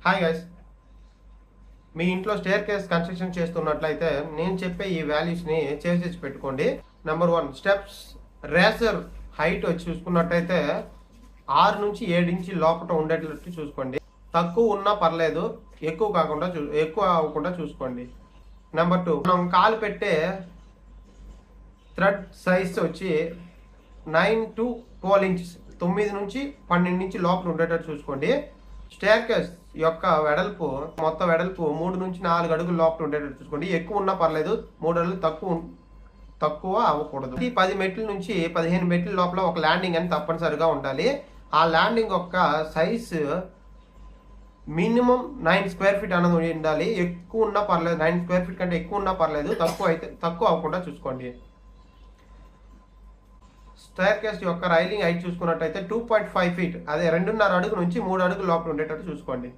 Hi guys, మీ ఇంట్లో stair case construction చేస్తున్నట్లయితే నేను చెప్పే ఈ వాల్యూస్ని సేవ్ చేసి పెట్టుకోండి. నెంబర్ 1, స్టెప్స్ రేసర్ హైట్ వచ్చి చూసుకున్నట్టయితే 6 నుంచి 7 ఇంచ్ లోపల ఉండేటట్టు చూసుకోండి. తక్కువ ఉన్నా పర్లేదు, ఎక్కువ అవ్వకుండా చూసుకోండి. నెంబర్ 2, మనం కాలు పెట్టే థ్రెడ్ సైజ్ వచ్చి 9 to 12 ఇంచెస్, 9 నుంచి 12 ఇంచ్ లోపల ఉండేటట్టు చూసుకోండి. స్టేర్ కేస్ యొక్క వెడల్పు, మొత్తం వెడల్పు 3 నుంచి 4 అడుగుల లోపల ఉండేటట్టు చూసుకోండి. ఎక్కువ ఉన్నా పర్లేదు, 3 అడుగులు తక్కువ అవ్వకూడదు. 10 మెట్ల నుంచి 15 మెట్ల లోపల ఒక ల్యాండింగ్ అని తప్పనిసరిగా ఉండాలి. ఆ ల్యాండింగ్ యొక్క సైజ్ మినిమం 9 స్క్వేర్ ఫీట్ అనేది ఉండాలి. ఎక్కువ ఉన్నా పర్లేదు, 9 స్క్వేర్ ఫీట్ కంటే ఎక్కువ ఉన్నా పర్లేదు, తక్కువ అవ్వకుండా చూసుకోండి. స్టేర్ కేస్ యొక్క రైలింగ్ హైట్ చూసుకున్నట్టయితే 2.5 ఫీట్, అదే 2.5 అడుగు నుంచి 3 అడుగుల లోపల ఉండేటట్టు చూసుకోండి.